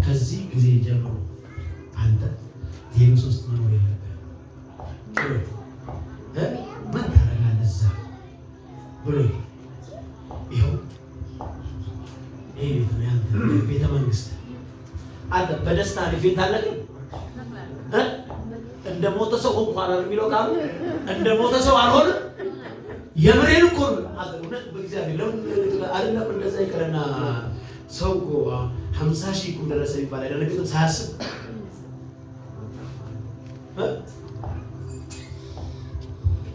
Speaker 1: ከዚህ ጊዜ ጀምሮ አንተ 03 መኖር የለብህም ምን ታደርጋለህ እዛ ብሎ ይኸው ይሄ ቤት ነው ያንተ ቤተ መንግስት አለ። በደስታ ሊፊት አለ እንደ ሞተ ሰው እንኳን የሚለው ቃል እንደ ሞተ ሰው አልሆንም። የምሬን እኮ አዘውነት በእግዚአብሔር ለምን አይደለም እንደዛ ይቀርና ሰው እኮ 50,000 እኮ ደረሰ ይባላል አይደለም ሳያስብ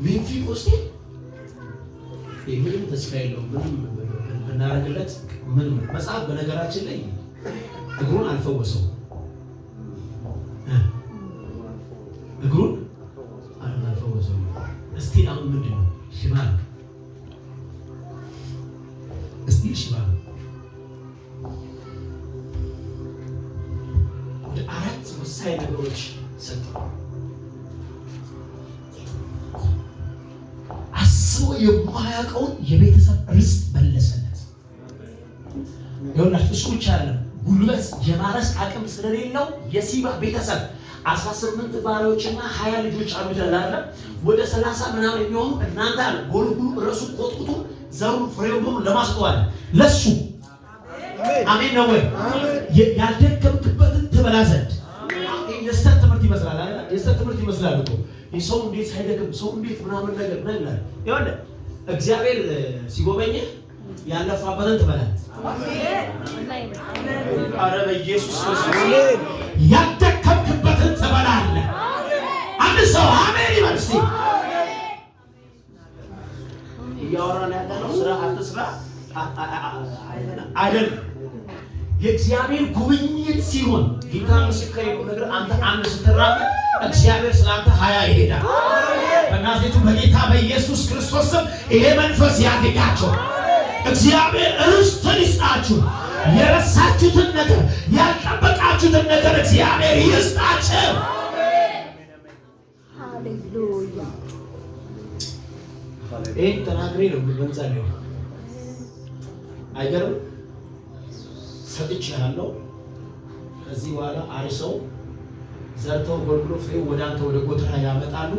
Speaker 1: ሜንፊ ውስጥ ምንም ተስፋ የለውም። ምንም እናደርግለት ምንም መጽሐፍ በነገራችን ላይ እግሩን አልፈወሰው እግሩን አልፈወሰው። እስቲ አሁን ምንድን ነው ሽባ እስቲ ሽባ ወደ 4 ወሳኝ ነገሮች ሰጠው። አስቦ የማያውቀውን የቤተሰብ ርስት መለሰለት። ይኸውላችሁ እሱ ብቻ አይደለም፣ ጉልበት የማረስ አቅም ስለሌለው የሲባ ቤተሰብ 18 ባሪያዎችና 20 ልጆች አሉት አይደል? ወደ 30 ምናምን የሚሆኑ እናንተ አለ ጎልጉሉ ረሱ ቆጥቁቱ ዘሩ ፍሬው ሁሉ ለማስተዋል ለሱ አሜን ነው ወይ? ያልደከምክበትን ትበላ ዘንድ የስተት ትምህርት ይመስላል አይደል? የስተት ትምህርት ይመስላል እኮ ሰው እንዴት ሳይደክም ሰው እንዴት ምናምን ነገር ነው ይላል። ይኸውልህ እግዚአብሔር ሲጎበኝህ ያለፋበትን ትበላለህ። ኧረ በኢየሱስ ክርስቶስ ያልደከምክበትን ትበላለህ። አንድ ሰው አሜን ይበል እስቲ። እያወራን ያለነው ስራ አትስራ አይደለም። የእግዚአብሔር ጉብኝት ሲሆን ጌታ ምስክሬ ነው ነገር አንተ አንድ ስትራመድ እግዚአብሔር ስላንተ 20 ይሄዳል። በናዝሬቱ በጌታ በኢየሱስ ክርስቶስ ስም ይሄ መንፈስ ያገኛቸው። እግዚአብሔር ርስትን ይስጣችሁ። የረሳችሁትን ነገር ያልጠበቃችሁትን ነገር እግዚአብሔር ይስጣችሁ።
Speaker 2: ሃሌሉያ።
Speaker 1: ይሄ ተናግሬ ነው የምንጸልየው። አይገርም? ሰጥቼሃለሁ። ከዚህ በኋላ አርሰው ዘርተው ጎልጉሎ ፍሬው ወደ አንተ ወደ ጎተራ ያመጣሉ።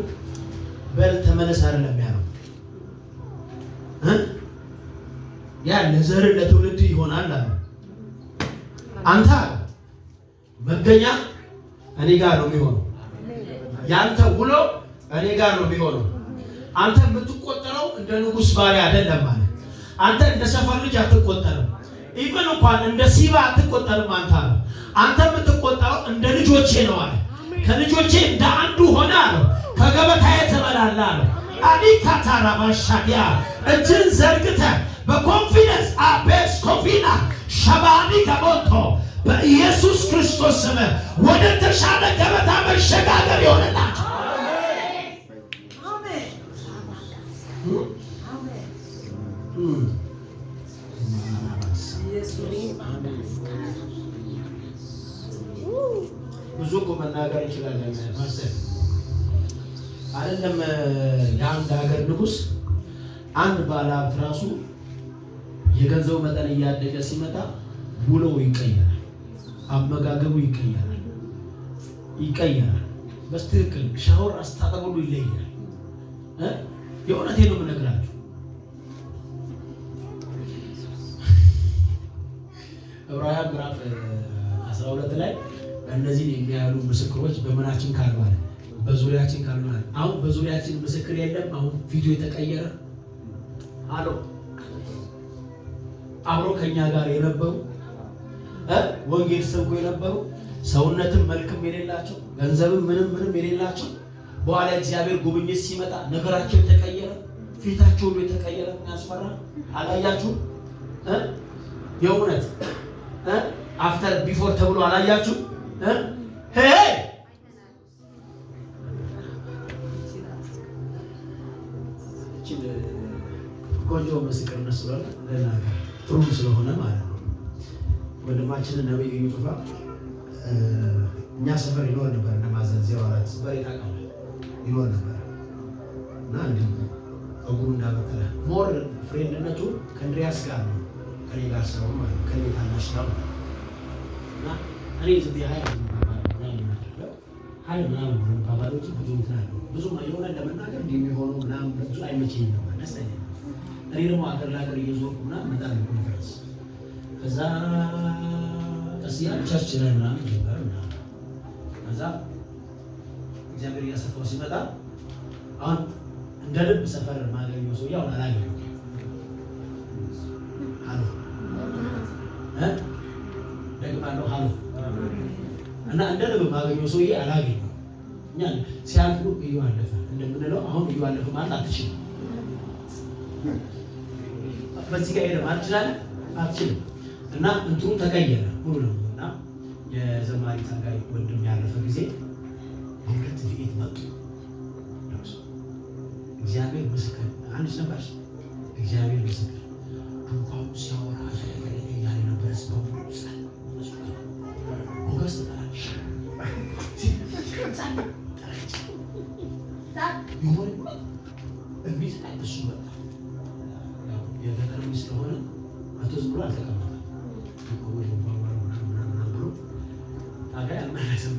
Speaker 1: በል ተመለስ አይደለም ያለው ያ ለዘር ለትውልድ ይሆናል አለ። አንተ መገኛ እኔ ጋር ነው የሚሆነው። ያንተ ውሎ እኔ ጋር ነው የሚሆነው። አንተ የምትቆጠረው እንደ ንጉስ ባሪያ አይደለም ማለት። አንተ እንደ ሰፈር ልጅ አትቆጠርም። ኢቭን እንኳን እንደ ሲባ አትቆጠርም። አንተ የምትቆጠረው እንደ ልጆቼ ነው አለ። ከልጆቼ እንደ አንዱ ሆነ አለ። ከገበታዬ ትበላለህ አለ። አዲካታራ ባሻዲያ እጅን ዘርግተህ በኮንፊደንስ አቤስ ኮፊና ሸባኒ ገቦቶ በኢየሱስ ክርስቶስ ስም ወደ ተሻለ ገበታ መሸጋገር ይሆንላችሁ። አሜን አሜን። ብዙ እኮ መናገር እንችላለን ማስተር አይደለም። የአንድ ሀገር ንጉስ አንድ ባለሀብት ራሱ የገንዘቡ መጠን እያደገ ሲመጣ ውሎው ይቀየራል፣ አመጋገቡ ይቀየራል። በስትክክል ሻወር አስታጠቡ ሁሉ ይለያል። የእውነቴን ነው የምነግራችሁ። ዕብራውያን ምዕራፍ 12 ላይ እነዚህን የሚያሉ ምስክሮች በመናችን ካልባለ በዙሪያችን ካልባለ። አሁን በዙሪያችን ምስክር የለም። አሁን ቪዲዮ የተቀየረ አሎ አብሮ ከኛ ጋር የነበሩ ወንጌል ሰብኮ የነበሩ ሰውነትም መልክም የሌላቸው ገንዘብም ምንም የሌላቸው በኋላ እግዚአብሔር ጉብኝት ሲመጣ ነገራቸው የተቀየረ ፊታቸው ሁሉ የተቀየረ ያስፈራ አላያችሁ? የእውነት አፍተር ቢፎር ተብሎ አላያችሁ? ቆንጆ ምስክርነት ስለሆነ ጥሩ ስለሆነ ማለት ነው። ወንድማችን ነብይ ዩቱፋ እኛ ሰፈር ይኖር ነበር እና ማዘን 04 በሬ ታውቃለህ ይኖር ነበር እና እንዲሁ እጉሩ እንዳበከለ ሞር ፍሬንድነቱ ከእንድሪያስ ጋር ነው ከኔ ጋር ስለሆነ ማለት ከኔ ታናሽ ነው እና እኔ ዝም ሀይ ምናምን ባባሎች ብዙ ምትናሉ ብዙ የሆነ ለመናገር እንደሚሆኑ ምናምን ብዙ አይመቸኝም ነበር ደስ አይለኝም። እኔ ደግሞ አገር ለአገር እየዞርኩ ምናምን መጣ ኮንፈረንስ ከዛ ቀስያ ቸርች ላይ ምናምን ነበር እና ከዛ እግዚአብሔር ያሰፋው ሲመጣ አሁን እንደ ልብ ሰፈር ማገኘው ሰው ያው አላገኘው ሃሎ ደግማለሁ ሃሎ እና እንደ ልብ ማገኘው ሰው አላገኘው እኛ ሲያልፉ እዩ አለፈ እንደምንለው አሁን እዩ አለፈ ማለት አትችልም። በዚህ ጋር ሄደ ማለት ይችላል አትችልም። እና እንትኑ ተቀየረ ሁሉ ነው እና የዘማሪ ታጋይ ወንድም ያለፈ ጊዜ ሁለት ፊት መጡ። እግዚአብሔር ምስክር አንድ ነበር። እግዚአብሔር ምስክር እንኳን ሲያወራ ያለ ነበር ሰው ኦገስት ታሽ ይሁን እሚስ አይተሽ መጣ የገጠር ሚስ ስለሆነ አቶ ዝም ብሎ አልተቀመጠም። ታዲያ አልመለሰም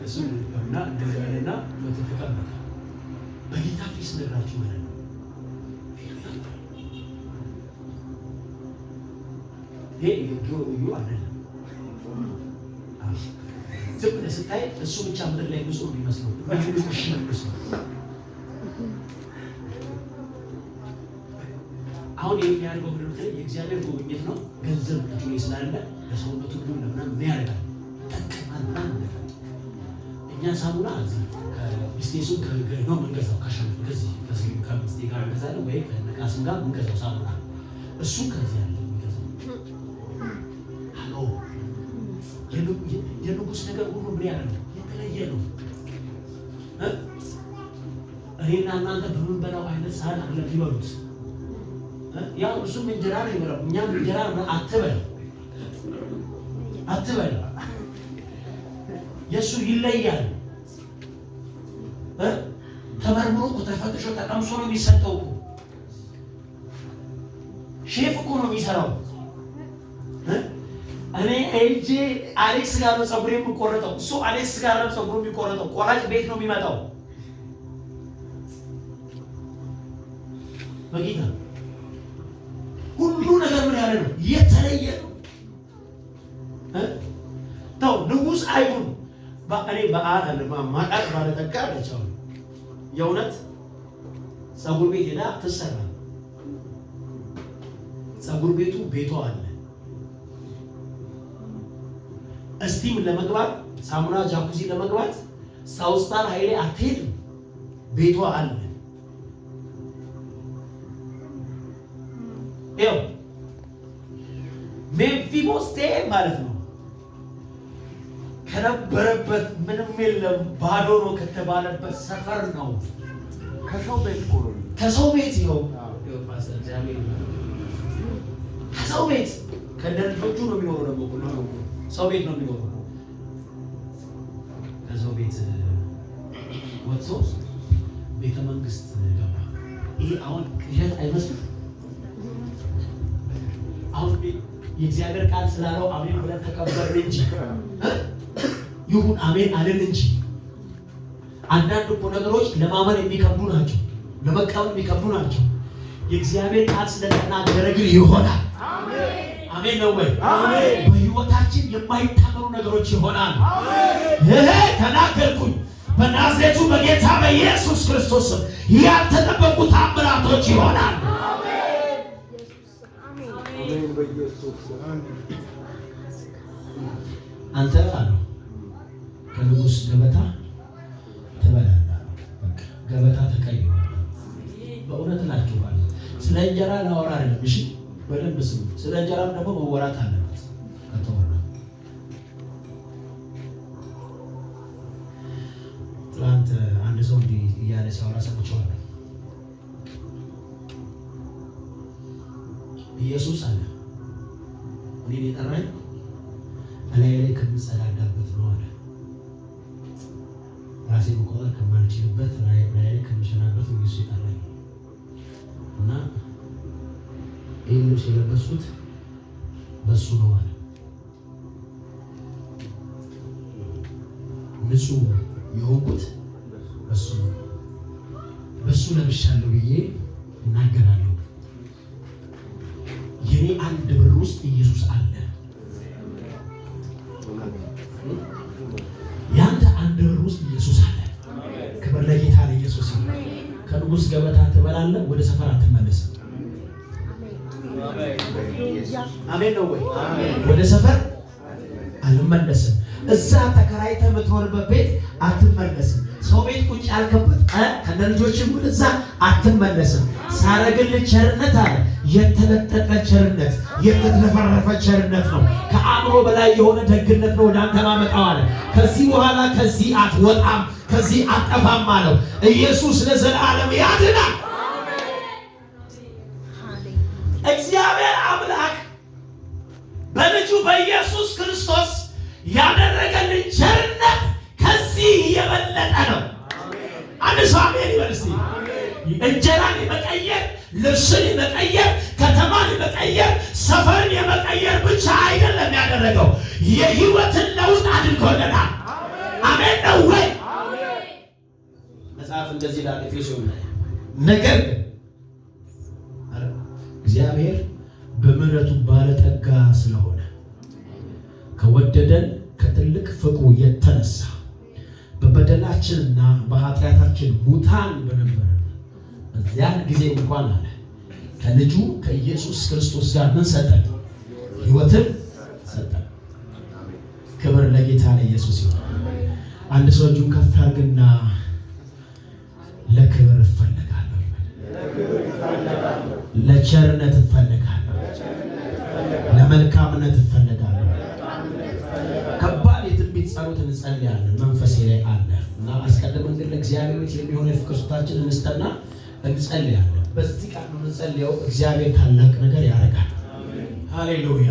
Speaker 1: እሱ እና እንደዚያና ተቀመጠ። በጌታ ፊት ስነግራችሁ ማለት ነው። ይሄ እዩ አይደለም። ዝም ብለህ ስታይ እሱ ብቻ ምድር ላይ ብዙ የሚመስለው አሁን የሚያደርገው ምንም ትል የእግዚአብሔር ጉብኝት ነው። ገንዘብ እጁ ላይ ስላለ ለሰውነቱ ሁሉ ለምናምን ምን ያደርጋል? ጠቅማል። እኛ ሳሙና እዚህ ከቢስቴሱ ነው መንገዛው ከሻምፑ ከዚህ ከሚስቴ ጋር እንገዛለን ወይ ከነቃስም ጋር መንገዛው ሳሙና እሱ ከዚህ ያለ የሚገዛው አሎ የንጉስ ነገር ሁሉ ምን ያለ ነው? የተለየ ነው። እኔና እናንተ በምንበላው አይነት ሳህን አለ ይበሉት። ያው እሱም እንጀራ ነው ይበላው። እኛም እንጀራ አትበል የሱ ይለያል። ተመርምሮ ተፈትሾ ተቀምሶ ነው የሚሰጠው። ሼፍ እኮ ነው የሚሰራው። እኔ ኤጂ አሌክስ ጋር ነው ፀጉሬ የሚቆረጠው። እሱ አሌክስ ጋር ነው ፀጉሩ የሚቆረጠው። ቆራጭ ቤት ነው የሚመጣው። በጌታ ሁሉ ነገር ምን ያለ ነው? የተለየ ነው። ተው ንጉስ አይሁን እኔ በአለ ማጣት ባለጠጋ አለቻው የእውነት ፀጉር ቤት ሄዳ ትሰራ። ፀጉር ቤቱ ቤቷ አለ። እስቲም ለመግባት ሳሙና ጃኩዚ ለመግባት ሳውስታር ኃይሌ አትሄድም። ቤቷ አለ። ይኸው ሜምፊቦስቴ ማለት ነው ከነበረበት ምንም የለም ባዶ ነው ከተባለበት ሰፈር ነው። ከሰው ቤት ነው ፓስተር እግዚአብሔር ከሰው ቤት ከደረጆቹ ነው የሚኖረው። ደግሞ ሁሉ ሰው ቤት ነው የሚኖረው። ከሰው ቤት ወጥቶ ቤተ መንግስት ገባ። ይሄ አሁን ቅዠት አይመስልም? አሁን የእግዚአብሔር ቃል ስላለው አሜን ብለን ተቀበልን እንጂ ይሁን አሜን አለን እንጂ አንዳንድ እኮ ነገሮች ለማመን የሚከብዱ ናቸው፣ ለመቀበል የሚከብዱ ናቸው። የእግዚአብሔር ቃል ስለተናገረ ግን ይሆናል። አሜን ነው ወይ? በህይወታችን የማይታመኑ ነገሮች ይሆናል። ተናገርኩኝ። በናዝሬቱ በጌታ በኢየሱስ ክርስቶስ ያልተጠበቁ ተአምራቶች ይሆናል። አንተ አሉ ከንጉስ ገበታ ትበላለህ። በቃ ገበታ ተቀይሯል። በእውነት እላችኋለሁ ስለ እንጀራ ላወራ አይደለም። እሺ በደንብ ስሙ። ስለ እንጀራም ደግሞ መወራት አለበት። ከተወራ ትናንት አንድ ሰው እንዲህ እያለ ሲያወራ ሰምቼዋለሁ። ኢየሱስ አለ እኔን የጠራኝ እላይ ላይ ከምጸዳዳበት ነው አለ። ራሴ መቆጠር ከማልችልበት ላይ ከምሸናበት ኢየሱስ የጠራኝ እና ይህን ልብስ የለበስኩት በሱ ነው አለ። ንጹህ የሆንኩት በሱ ነው። በሱ ለብሻለሁ ብዬ እናገራለሁ። የኔ አንድ ብር ውስጥ ኢየሱስ አለ። ያንተ አንድ ብር ውስጥ ኢየሱስ አለ። ክብር ለጌታ ለኢየሱስ ይሁን። ከንጉሥ ገበታ ትበላለህ፣ ወደ ሰፈር አትመለስም። አሜን ነው ወይ? ወደ ሰፈር አልመለስም። እዛ ተከራይተህ የምትኖርበት ቤት አትመለስም። ሰው ቤት ቁጭ ያልከበት ከነ ልጆችም ወደዛ አትመለስም። ሳረግልህ ቸርነት አለ። የተለጠጠ ቸርነት፣ የተትረፈረፈ ቸርነት ነው። ከአእምሮ በላይ የሆነ ደግነት ነው ወደ አንተ ማመጣው አለ። ከዚህ በኋላ ከዚህ አትወጣም፣ ከዚህ አትጠፋም አለው። ኢየሱስ ለዘላለም ያድናል። እግዚአብሔር አምላክ በልጁ በኢየሱስ ክርስቶስ ያደረገልን ቸርነት ከዚህ የበለጠ ነው። አንድ ሰው አሜን ይበል እስቲ። እንጀራን የመቀየር፣ ልብስን የመቀየር፣ ከተማን የመቀየር፣ ሰፈርን የመቀየር ብቻ አይደለም ያደረገው፣ የህይወትን ለውጥ አድርጎልናል። አሜን ነው ወይ? መጽሐፍ እንደዚህ ይላል ኤፌሶን ላይ፣ ነገር ግን እግዚአብሔር በምሕረቱ ባለጠጋ ስለሆነ ከወደደን ከትልቅ ፍቅሩ የተነሳ በበደላችንና በኃጢአታችን ሙታን በነበርን በዚያን ጊዜ እንኳን አለ ከልጁ ከኢየሱስ ክርስቶስ ጋር ምን ሰጠን? ሕይወትን ሰጠን። ክብር ለጌታ ለኢየሱስ ይሁን። አንድ ሰው እጁን ከፍ አድርግና ለክብር እፈልጋለሁ ይበል። ለቸርነት እፈልጋለሁ፣ ለመልካምነት እፈልጋለሁ። ከባድ የትንቢት ጸሎት እንጸልያለን፣ መንፈሴ ላይ አለ እና አስቀድመን ግን ለእግዚአብሔር ቤት የሚሆን የፍቅር ስጦታችንን እንስጠና እንጸልያለን። በዚህ ቃል ነው እንጸልየው። እግዚአብሔር ታላቅ ነገር ያደርጋል። ሃሌሉያ።